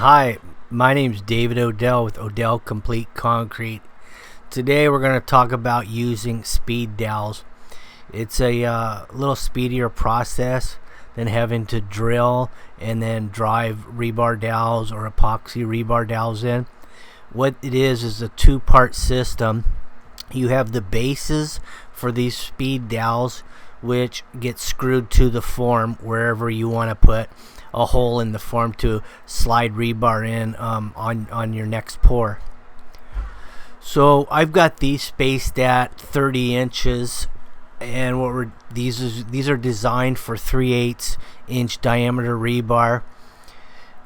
Hi, my name's David Odell with Odell Complete Concrete. Today we're going to talk about using speed dowels. It's a little speedier process than having to drill and then drive rebar dowels or epoxy rebar dowels in. What it is a two-part system. You have the bases for these speed dowels, which get screwed to the form wherever you want to put a hole in the form to slide rebar in on your next pour. So I've got these spaced at 30 inches, and these are designed for 3/8 inch diameter rebar.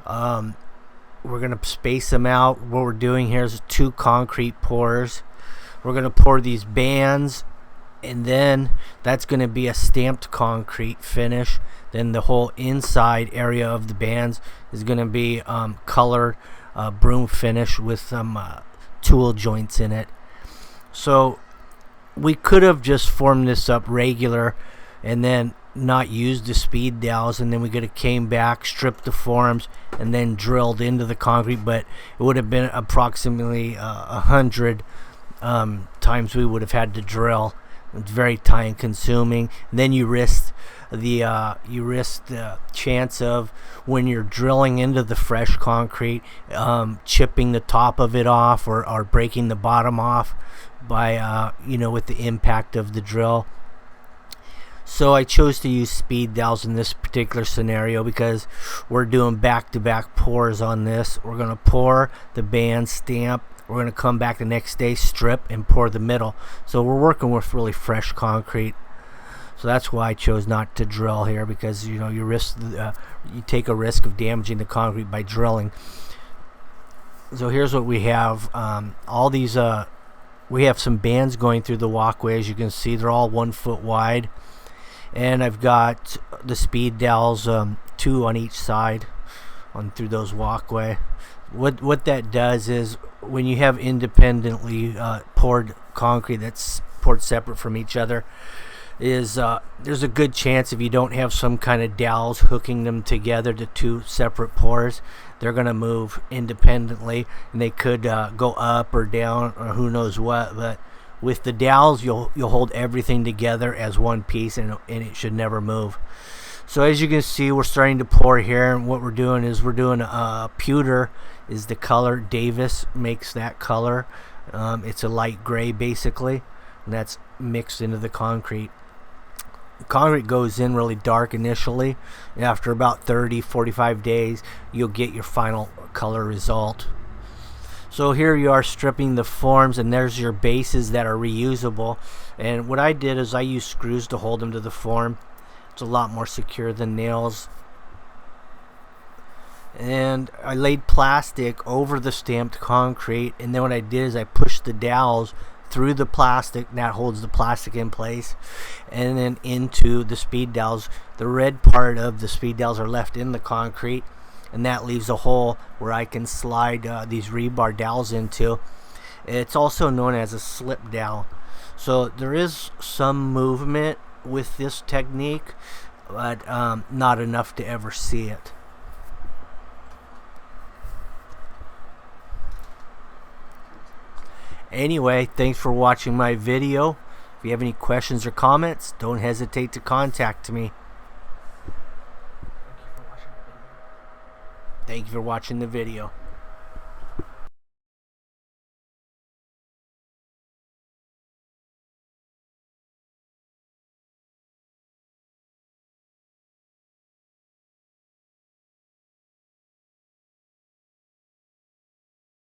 We're gonna space them out. What we're doing here is 2 concrete pours. We're gonna pour these bands, and then that's going to be a stamped concrete finish. Then the whole inside area of the bands is going to be colored broom finish with some tool joints in it. So we could have just formed this up regular and then not used the speed dowels, and then we could have came back, stripped the forms, and then drilled into the concrete, but it would have been approximately 100 times we would have had to drill. It's very time consuming. And then you risk the chance of, when you're drilling into the fresh concrete, chipping the top of it off or breaking the bottom off by with the impact of the drill. So I chose to use speed dowels in this particular scenario because we're doing back-to-back pours on this. We're going to pour the band, stamp. We're going to come back the next day, strip, and pour the middle. So we're working with really fresh concrete. So that's why I chose not to drill here, because you take a risk of damaging the concrete by drilling. So here's what we have. We have some bands going through the walkway. As you can see, they're all 1 foot wide. And I've got the speed dowels, 2 on each side through those walkway. What that does is, when you have independently poured concrete that's poured separate from each other, there's a good chance, if you don't have some kind of dowels hooking them together to 2 separate pours, they're going to move independently, and they could go up or down or who knows what. But with the dowels, you'll hold everything together as one piece, and it should never move. So as you can see, we're starting to pour here, and what we're doing is pewter is the color. Davis makes that color. It's a light gray basically, and that's mixed into the concrete. The concrete goes in really dark initially, and after about 30-45 days you'll get your final color result. So here you are stripping the forms, and there's your bases that are reusable. And what I did is I used screws to hold them to the form. It's a lot more secure than nails. And I laid plastic over the stamped concrete, and then what I did is I pushed the dowels through the plastic, and that holds the plastic in place, and then into the speed dowels. The red part of the speed dowels are left in the concrete, and that leaves a hole where I can slide these rebar dowels into. It's also known as a slip dowel. So there is some movement with this technique, but not enough to ever see it. Anyway, thanks for watching my video. If you have any questions or comments, don't hesitate to contact me. Thank you for watching the video.